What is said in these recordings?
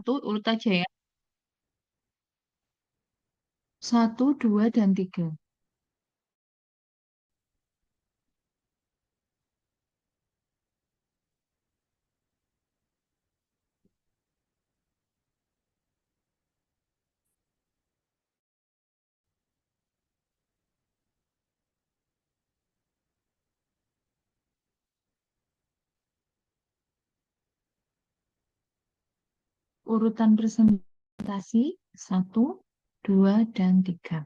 satu, urut aja ya. Satu, dua, dan tiga. Urutan presentasi, satu, dua, dan tiga.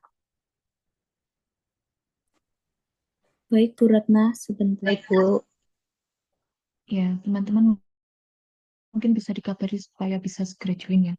Baik, Bu Ratna, sebentar. Baik, Bu. Ya, teman-teman mungkin bisa dikabari supaya bisa segera join ya.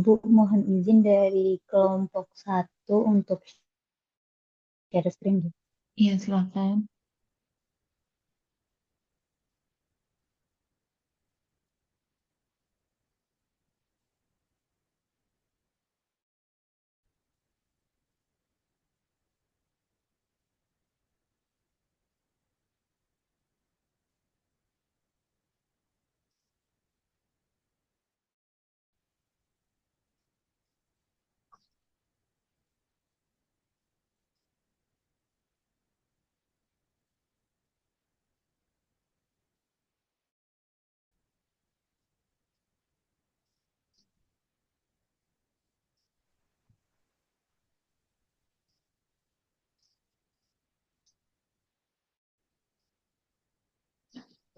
Bu, mohon izin dari kelompok satu untuk share screen. Iya, silakan.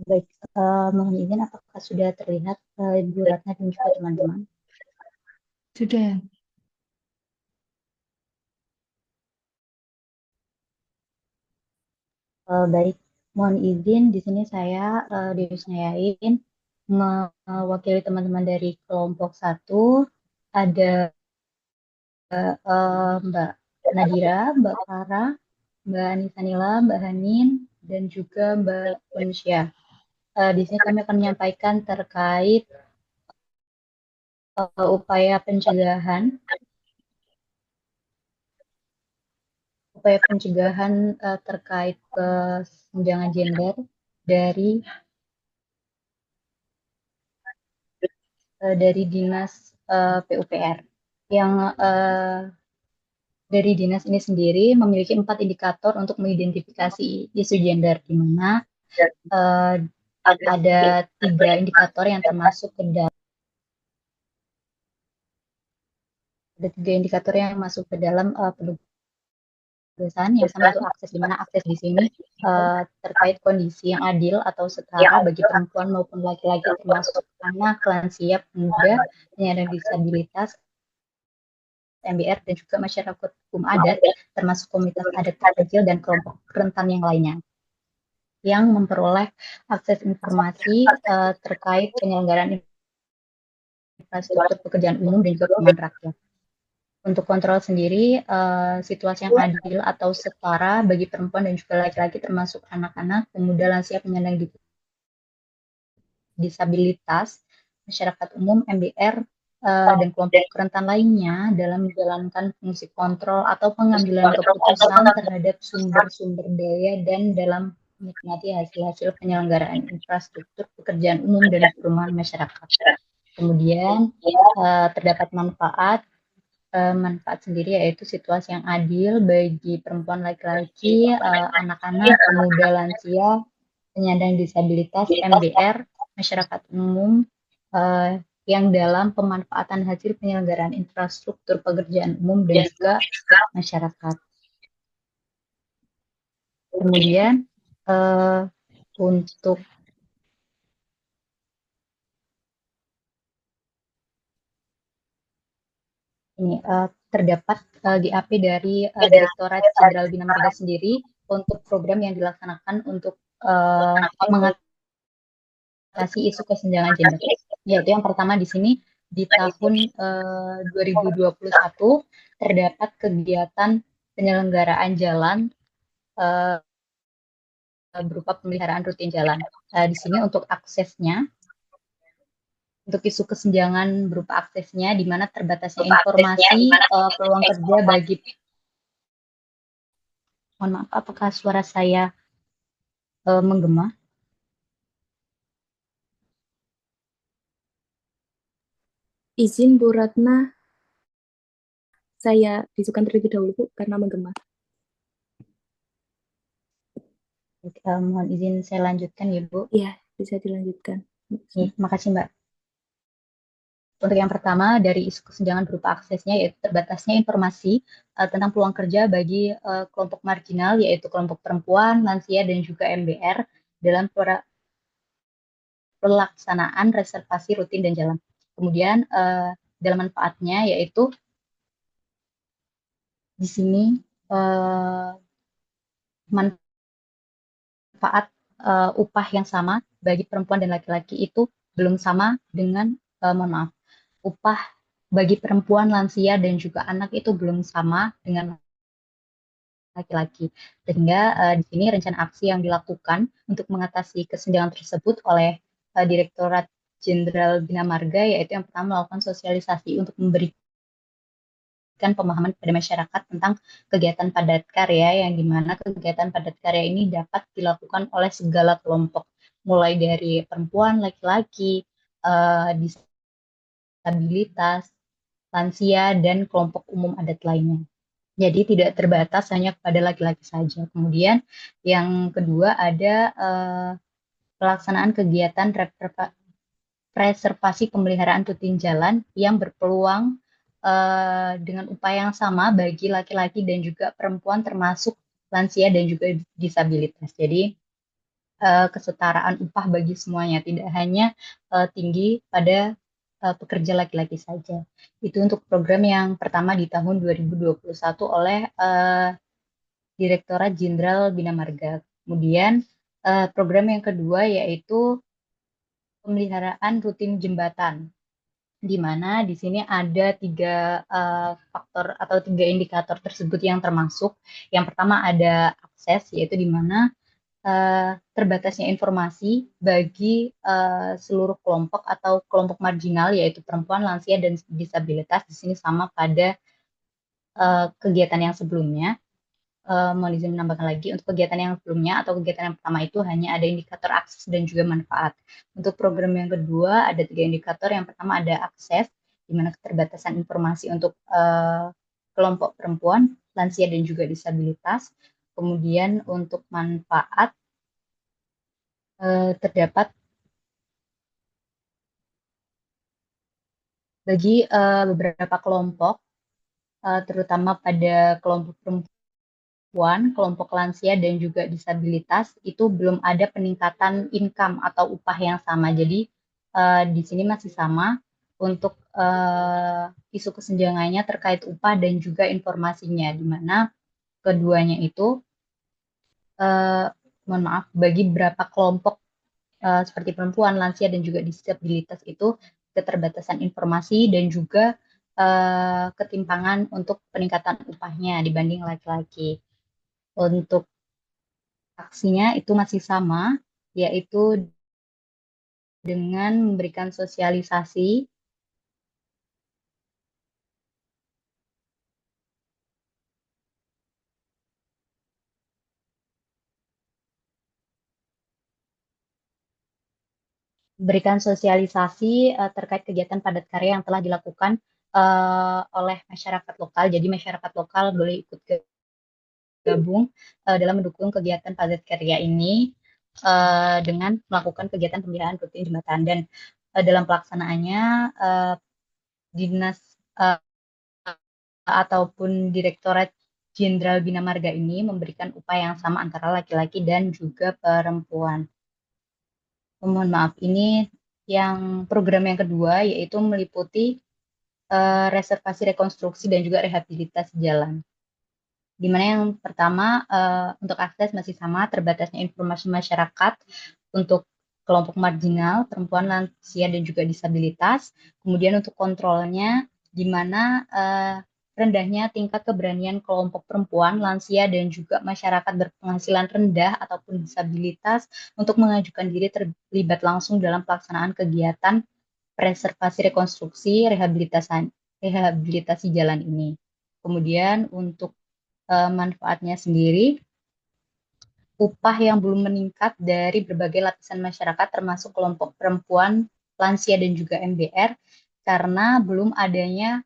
Baik, mohon izin apakah sudah terlihat Bu Ratna dan juga teman-teman? Sudah. Baik, mohon izin di sini saya Dewi mewakili teman-teman dari kelompok satu. Ada Mbak Nadira, Mbak Farah, Mbak Anissa Nila, Mbak Hanin, dan juga Mbak Unsya. Di sini kami akan menyampaikan terkait upaya pencegahan terkait kesenjangan gender dari dari Dinas PUPR yang dari dinas ini sendiri memiliki 4 indikator untuk mengidentifikasi isu gender, di mana eh, ada 3 indikator yang termasuk ke dalam Ada 3 indikator yang masuk ke dalam penugasan. Yang pertama itu akses, di mana akses di sini terkait kondisi yang adil atau setara bagi perempuan maupun laki-laki, termasuk anak, lansia, pemuda, penyandang disabilitas, MBR, dan juga masyarakat hukum adat, termasuk komunitas adat terpencil dan kelompok rentan yang lainnya, yang memperoleh akses informasi terkait penyelenggaraan infrastruktur pekerjaan umum dan juga perumahan rakyat. Untuk kontrol sendiri, situasi yang adil atau setara bagi perempuan dan juga laki-laki, termasuk anak-anak, pemuda, lansia, penyandang disabilitas, masyarakat umum, MBR, dan kelompok rentan lainnya dalam menjalankan fungsi kontrol atau pengambilan keputusan terhadap sumber-sumber daya dan dalam menikmati hasil-hasil penyelenggaraan infrastruktur pekerjaan umum dan perumahan masyarakat. Kemudian terdapat manfaat sendiri, yaitu situasi yang adil bagi perempuan, laki-laki, anak-anak, pemuda, lansia, penyandang disabilitas, MBR, masyarakat umum, yang dalam pemanfaatan hasil penyelenggaraan infrastruktur pekerjaan umum dan juga masyarakat. Kemudian untuk ini terdapat GAP dari Direktorat Jenderal Bina Marga sendiri untuk program yang dilaksanakan untuk mengatasi isu kesenjangan gender. Yaitu yang pertama di sini di tahun 2021 terdapat kegiatan penyelenggaraan jalan berupa pemeliharaan rutin jalan. Di sini untuk aksesnya, untuk isu kesenjangan berupa aksesnya, di mana terbatasnya informasi peluang kerja bagi, mohon maaf, apakah suara saya menggema? Izin Bu Ratna, saya bisukan terlebih dahulu Bu, karena menggema. Mohon izin saya lanjutkan ya Bu. Iya, bisa dilanjutkan. Makasih Mbak. Untuk yang pertama, dari isu kesenjangan berupa aksesnya, yaitu terbatasnya informasi tentang peluang kerja bagi kelompok marginal, yaitu kelompok perempuan, lansia, dan juga MBR dalam pelaksanaan reservasi rutin dan jalan. Kemudian dalam manfaatnya, yaitu di sini manfaat upah yang sama bagi perempuan dan laki-laki itu belum sama dengan, mohon maaf, upah bagi perempuan, lansia, dan juga anak itu belum sama dengan laki-laki. Sehingga di sini rencana aksi yang dilakukan untuk mengatasi kesenjangan tersebut oleh Direktorat Jenderal Bina Marga, yaitu yang pertama melakukan sosialisasi untuk memberikan pemahaman kepada masyarakat tentang kegiatan padat karya, yang dimana kegiatan padat karya ini dapat dilakukan oleh segala kelompok, mulai dari perempuan, laki-laki, disabilitas, lansia, dan kelompok umum adat lainnya. Jadi tidak terbatas hanya kepada laki-laki saja. Kemudian yang kedua ada pelaksanaan kegiatan preservasi pemeliharaan rutin jalan yang berpeluang dengan upaya yang sama bagi laki-laki dan juga perempuan, termasuk lansia dan juga disabilitas. Jadi kesetaraan upah bagi semuanya, tidak hanya tinggi pada pekerja laki-laki saja. Itu untuk program yang pertama di tahun 2021 oleh Direktorat Jenderal Bina Marga. Kemudian program yang kedua yaitu pemeliharaan rutin jembatan, di mana di sini ada 3 faktor atau 3 indikator tersebut yang termasuk. Yang pertama ada akses, yaitu di mana terbatasnya informasi bagi seluruh kelompok atau kelompok marginal, yaitu perempuan, lansia, dan disabilitas. Di sini sama pada kegiatan yang sebelumnya. Mohon izin menambahkan lagi, untuk kegiatan yang sebelumnya atau kegiatan yang pertama itu hanya ada indikator akses dan juga manfaat. Untuk program yang kedua ada 3 indikator. Yang pertama ada akses, di mana keterbatasan informasi untuk kelompok perempuan, lansia, dan juga disabilitas. Kemudian untuk manfaat terdapat bagi beberapa kelompok terutama pada kelompok perempuan, kelompok lansia, dan juga disabilitas, itu belum ada peningkatan income atau upah yang sama. Jadi di sini masih sama untuk isu kesenjangannya terkait upah dan juga informasinya, di mana keduanya itu, mohon maaf, bagi beberapa kelompok seperti perempuan, lansia, dan juga disabilitas itu keterbatasan informasi dan juga ketimpangan untuk peningkatan upahnya dibanding laki-laki. Untuk aksinya itu masih sama, yaitu dengan memberikan sosialisasi, terkait kegiatan padat karya yang telah dilakukan oleh masyarakat lokal. Jadi masyarakat lokal boleh ikut gabung dalam mendukung kegiatan padat karya ini dengan melakukan kegiatan pemeliharaan rutin jembatan. Dan dalam pelaksanaannya, dinas ataupun Direktorat Jenderal Bina Marga ini memberikan upaya yang sama antara laki-laki dan juga perempuan. Mohon maaf, ini yang program yang kedua, yaitu meliputi reservasi rekonstruksi dan juga rehabilitasi jalan. Di mana yang pertama, untuk akses masih sama, terbatasnya informasi masyarakat untuk kelompok marginal, perempuan, lansia, dan juga disabilitas. Kemudian untuk kontrolnya, di mana rendahnya tingkat keberanian kelompok perempuan, lansia, dan juga masyarakat berpenghasilan rendah ataupun disabilitas untuk mengajukan diri terlibat langsung dalam pelaksanaan kegiatan preservasi rekonstruksi rehabilitasi jalan ini. Kemudian untuk manfaatnya sendiri, upah yang belum meningkat dari berbagai lapisan masyarakat termasuk kelompok perempuan, lansia, dan juga MDR karena belum adanya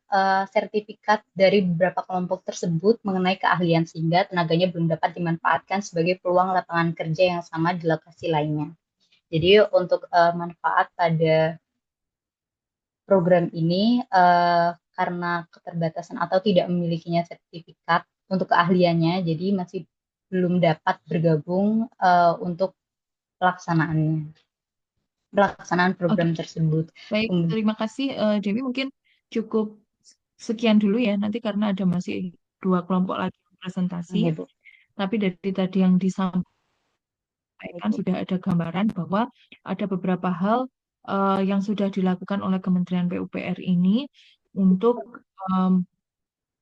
sertifikat dari beberapa kelompok tersebut mengenai keahlian sehingga tenaganya belum dapat dimanfaatkan sebagai peluang lapangan kerja yang sama di lokasi lainnya. Jadi untuk manfaat pada program ini karena keterbatasan atau tidak memilikinya sertifikat untuk keahliannya, jadi masih belum dapat bergabung untuk pelaksanaan program Oke, tersebut. baik. Terima kasih, Dewi. Mungkin cukup sekian dulu ya, nanti karena ada masih dua kelompok lagi yang presentasi. Bu. Tapi dari tadi yang disampaikan Ibu. sudah ada gambaran bahwa ada beberapa hal yang sudah dilakukan oleh Kementerian PUPR ini untuk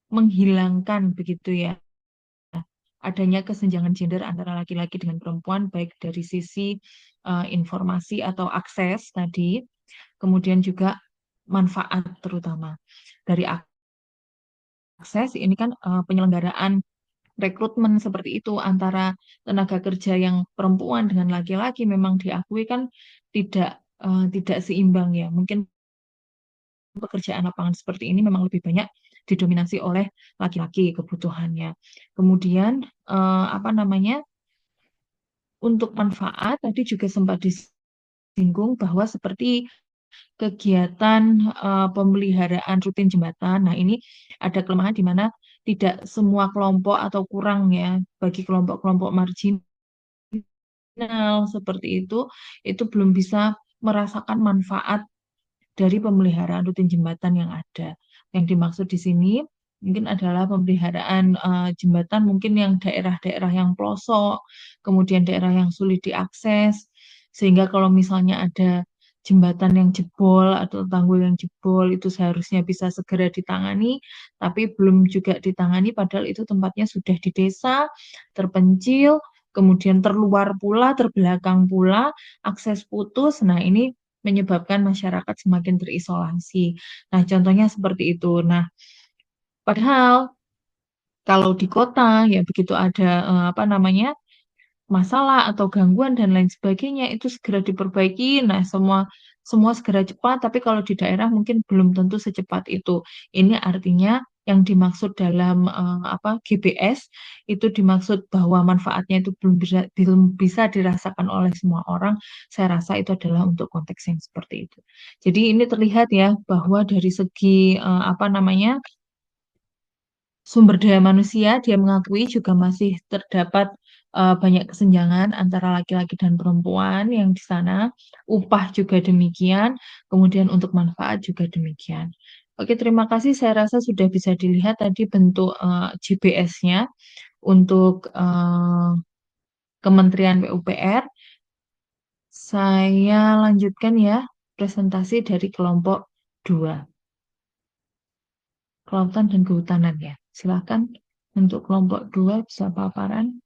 menghilangkan begitu ya adanya kesenjangan gender antara laki-laki dengan perempuan baik dari sisi informasi atau akses tadi, kemudian juga manfaat terutama dari akses ini kan penyelenggaraan rekrutmen seperti itu antara tenaga kerja yang perempuan dengan laki-laki memang diakui kan tidak seimbang ya. Mungkin pekerjaan lapangan seperti ini memang lebih banyak didominasi oleh laki-laki kebutuhannya. Kemudian apa namanya? Untuk manfaat tadi juga sempat disinggung bahwa seperti kegiatan pemeliharaan rutin jembatan. Nah, ini ada kelemahan di mana tidak semua kelompok atau kurang ya bagi kelompok-kelompok marginal seperti itu belum bisa merasakan manfaat dari pemeliharaan rutin jembatan yang ada. Yang dimaksud di sini mungkin adalah pemeliharaan jembatan mungkin yang daerah-daerah yang pelosok, kemudian daerah yang sulit diakses, sehingga kalau misalnya ada jembatan yang jebol atau tanggul yang jebol itu seharusnya bisa segera ditangani, tapi belum juga ditangani padahal itu tempatnya sudah di desa, terpencil, kemudian terluar pula, terbelakang pula, akses putus. Nah, ini menyebabkan masyarakat semakin terisolasi. Nah, contohnya seperti itu. Nah, padahal kalau di kota ya begitu ada apa namanya masalah atau gangguan dan lain sebagainya itu segera diperbaiki. Nah, semua segera cepat, tapi kalau di daerah mungkin belum tentu secepat itu. Ini artinya yang dimaksud dalam GPS itu dimaksud bahwa manfaatnya itu belum bisa dirasakan oleh semua orang. Saya rasa itu adalah untuk konteks yang seperti itu. Jadi ini terlihat ya bahwa dari segi apa namanya sumber daya manusia, dia mengakui juga masih terdapat banyak kesenjangan antara laki-laki dan perempuan yang di sana. Upah juga demikian, kemudian untuk manfaat juga demikian. Oke, terima kasih. Saya rasa sudah bisa dilihat tadi bentuk GPS-nya untuk Kementerian PUPR. Saya lanjutkan ya presentasi dari kelompok 2. Kelautan dan Kehutanan ya. Silakan untuk kelompok 2 bisa paparan.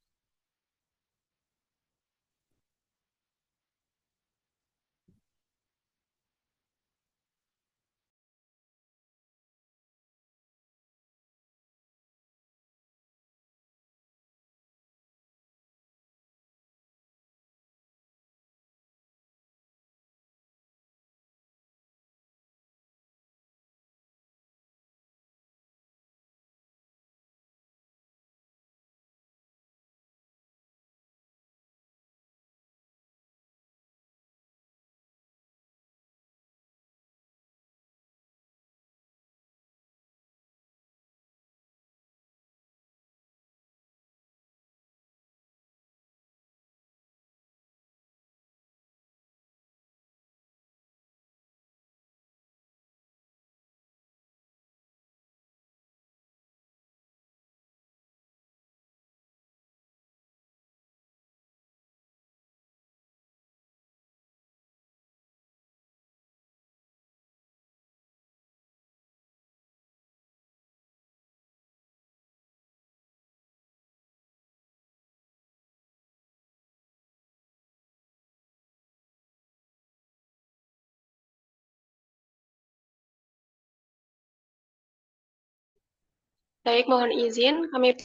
Baik, mohon izin, kami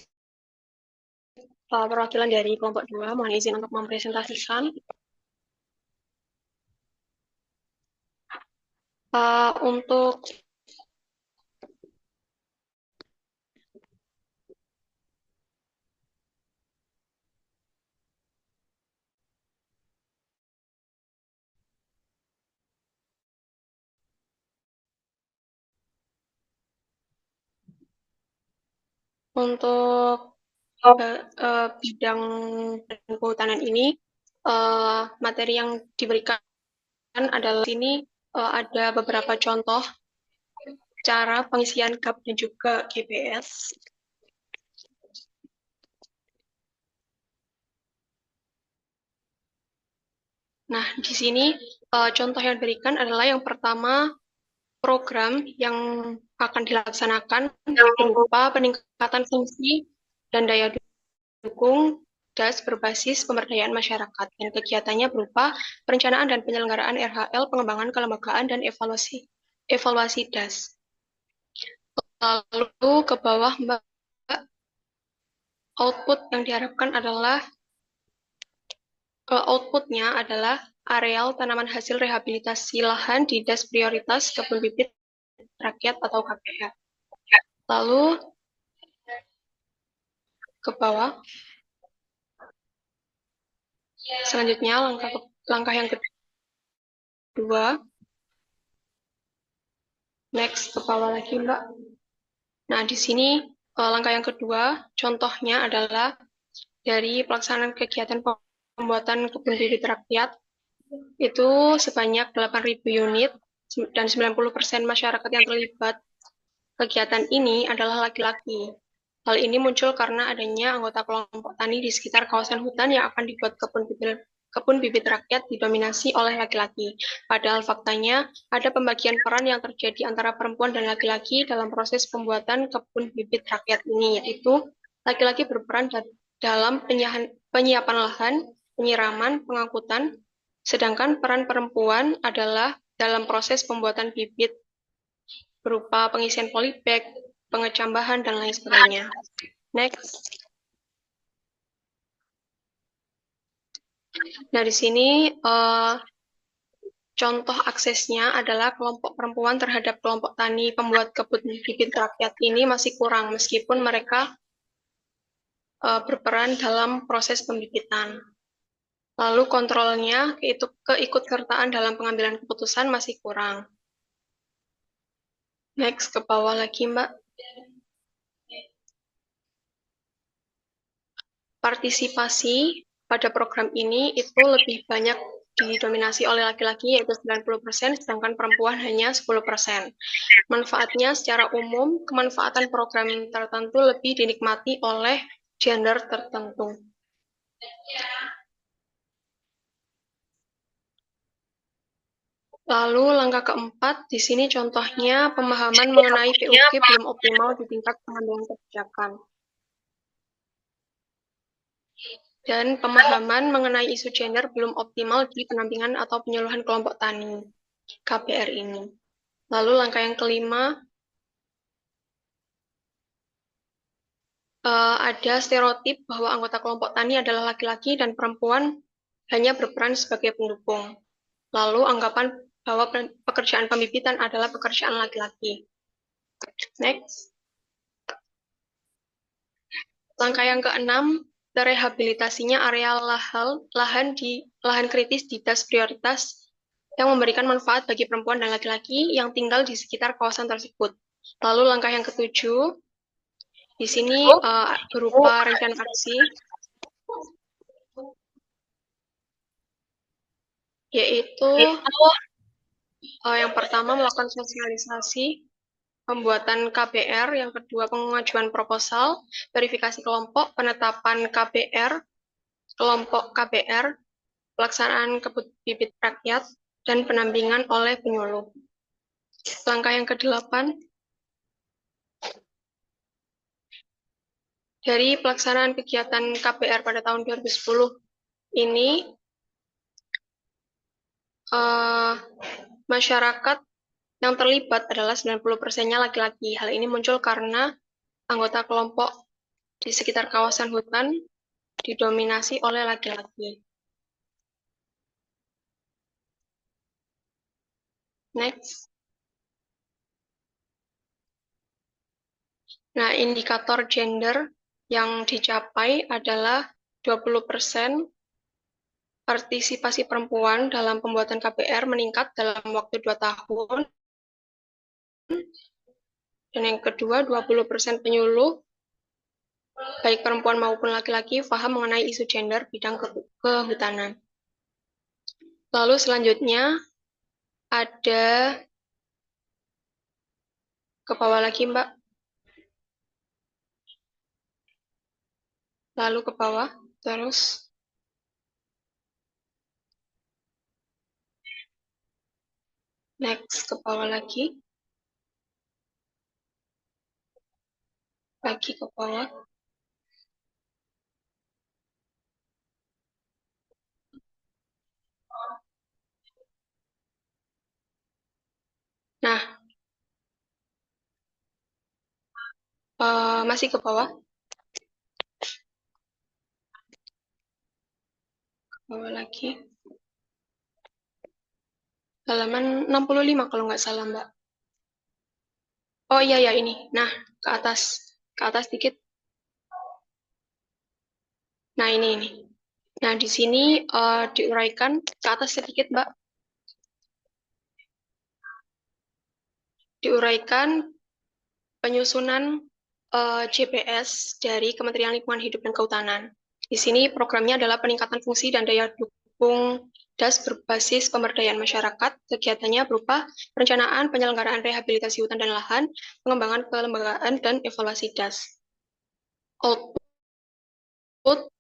perwakilan dari kelompok 2, mohon izin untuk mempresentasikan. Untuk bidang kehutanan ini, materi yang diberikan adalah ini ada beberapa contoh cara pengisian GAP dan juga GPS. Nah, di sini contoh yang diberikan adalah yang pertama program yang akan dilaksanakan berupa peningkatan fungsi dan daya dukung DAS berbasis pemberdayaan masyarakat, dan kegiatannya berupa perencanaan dan penyelenggaraan RHL, pengembangan kelembagaan, dan evaluasi DAS. Lalu ke bawah, Mbak, output yang diharapkan adalah outputnya adalah areal tanaman hasil rehabilitasi lahan di DAS prioritas kebun bibit rakyat atau KPH. Lalu ke bawah, selanjutnya langkah yang kedua, next ke bawah lagi, Mbak. Nah, di sini langkah yang kedua, contohnya adalah dari pelaksanaan kegiatan pembuatan kebun bibit rakyat, itu sebanyak 8.000 unit, dan 90% masyarakat yang terlibat kegiatan ini adalah laki-laki. Hal ini muncul karena adanya anggota kelompok tani di sekitar kawasan hutan yang akan dibuat kebun bibit rakyat didominasi oleh laki-laki. Padahal faktanya ada pembagian peran yang terjadi antara perempuan dan laki-laki dalam proses pembuatan kebun bibit rakyat ini, yaitu laki-laki berperan dalam penyiapan lahan, penyiraman, pengangkutan, sedangkan peran perempuan adalah dalam proses pembuatan bibit berupa pengisian polybag, pengecambahan, dan lain sebagainya. Next. Nah, di sini contoh aksesnya adalah kelompok perempuan terhadap kelompok tani pembuat kebun bibit rakyat ini masih kurang, meskipun mereka berperan dalam proses pembibitan. Lalu kontrolnya, keikutsertaan dalam pengambilan keputusan masih kurang. Next, ke bawah lagi, Mbak. partisipasi pada program ini itu lebih banyak didominasi oleh laki-laki yaitu 90%, sedangkan perempuan hanya 10%. Manfaatnya secara umum, kemanfaatan program tertentu lebih dinikmati oleh gender tertentu. Lalu langkah keempat, di sini contohnya pemahaman mengenai PUG belum optimal di tingkat pengambilan kebijakan. Dan pemahaman mengenai isu gender belum optimal di pendampingan atau penyuluhan kelompok tani KPR ini. Lalu langkah yang kelima, ada stereotip bahwa anggota kelompok tani adalah laki-laki dan perempuan hanya berperan sebagai pendukung. Lalu anggapan bahwa pekerjaan pembibitan adalah pekerjaan laki-laki. Next. Langkah yang keenam, terehabilitasinya area lahan kritis di das prioritas yang memberikan manfaat bagi perempuan dan laki-laki yang tinggal di sekitar kawasan tersebut. Lalu langkah yang ketujuh, di sini berupa rencana aksi, yaitu yang pertama melakukan sosialisasi pembuatan KBR, yang kedua pengajuan proposal, verifikasi kelompok, penetapan KBR, kelompok KBR, pelaksanaan kebun bibit rakyat, dan pendampingan oleh penyuluh. Langkah yang kedelapan, dari pelaksanaan kegiatan KBR pada tahun 2010 ini, masyarakat yang terlibat adalah 90%-nya laki-laki. Hal ini muncul karena anggota kelompok di sekitar kawasan hutan didominasi oleh laki-laki. Next. Nah, indikator gender yang dicapai adalah 20% partisipasi perempuan dalam pembuatan KBR meningkat dalam waktu 2 tahun. Dan yang kedua, 20% penyuluh, baik perempuan maupun laki-laki, paham mengenai isu gender bidang kehutanan. Lalu selanjutnya, ada ke bawah lagi, Mbak. Lalu ke bawah, terus. Next, ke bawah lagi. Lagi ke bawah. Nah, masih ke bawah. Ke bawah lagi. Halaman 65 kalau nggak salah, Mbak. Oh iya, ya ini. Nah, ke atas. Ke atas dikit. Nah, ini. Nah, di sini diuraikan ke atas sedikit, Mbak. Diuraikan penyusunan JPS dari Kementerian Lingkungan Hidup dan Kehutanan. Di sini programnya adalah peningkatan fungsi dan daya dukung DAS berbasis pemberdayaan masyarakat. Kegiatannya berupa perencanaan, penyelenggaraan rehabilitasi hutan dan lahan, pengembangan kelembagaan, dan evaluasi DAS. Output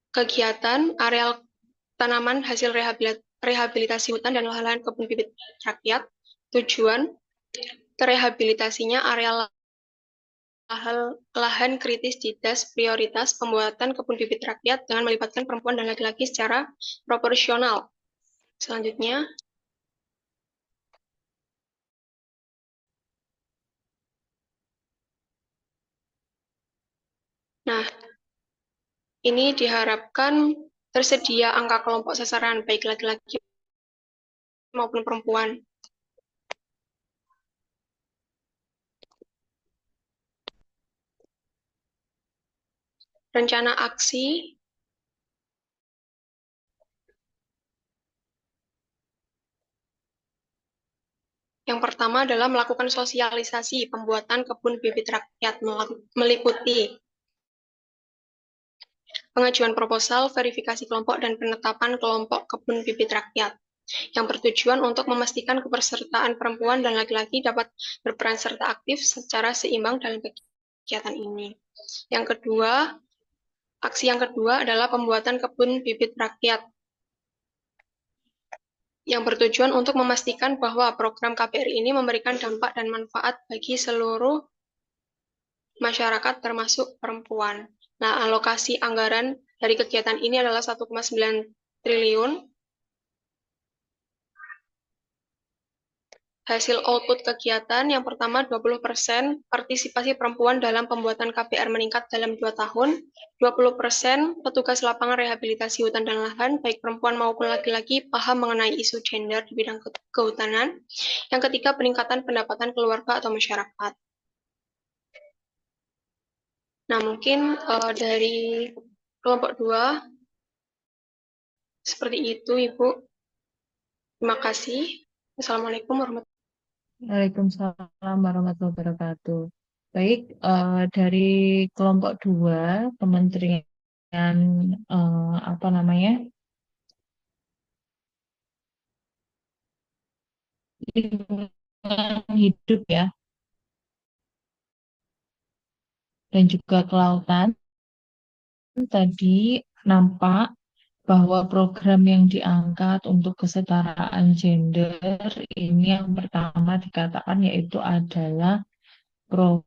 kegiatan areal tanaman hasil rehabilitasi hutan dan lahan kebun bibit rakyat. Tujuan terrehabilitasinya area lahan kritis di DAS prioritas pembuatan kebun bibit rakyat dengan melibatkan perempuan dan laki-laki secara proporsional. Selanjutnya, nah, ini diharapkan tersedia angka kelompok sasaran baik laki-laki maupun perempuan. Rencana aksi yang pertama adalah melakukan sosialisasi pembuatan kebun bibit rakyat, meliputi pengajuan proposal, verifikasi kelompok, dan penetapan kelompok kebun bibit rakyat, yang bertujuan untuk memastikan kepesertaan perempuan dan laki-laki dapat berperan serta aktif secara seimbang dalam kegiatan ini. Aksi yang kedua adalah pembuatan kebun bibit rakyat, yang bertujuan untuk memastikan bahwa program KBR ini memberikan dampak dan manfaat bagi seluruh masyarakat termasuk perempuan. Nah, alokasi anggaran dari kegiatan ini adalah 1,9 triliun. Hasil output kegiatan yang pertama 20% partisipasi perempuan dalam pembuatan KBR meningkat dalam 2 tahun, 20% petugas lapangan rehabilitasi hutan dan lahan, baik perempuan maupun laki-laki, paham mengenai isu gender di bidang kehutanan. Yang ketiga, peningkatan pendapatan keluarga atau masyarakat. Nah, mungkin dari kelompok 2, seperti itu, Ibu. Terima kasih. Assalamualaikum warahmatullahi wabarakatuh. Waalaikumsalam warahmatullahi wabarakatuh. Baik, dari kelompok 2, Kementerian apa namanya? Lingkungan hidup ya, dan juga kelautan. Tadi nampak bahwa program yang diangkat untuk kesetaraan gender ini yang pertama dikatakan yaitu adalah program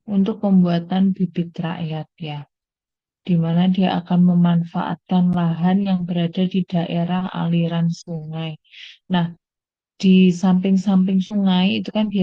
untuk pembuatan bibit rakyat ya, di mana dia akan memanfaatkan lahan yang berada di daerah aliran sungai. Nah, di samping-samping sungai itu kan biasanya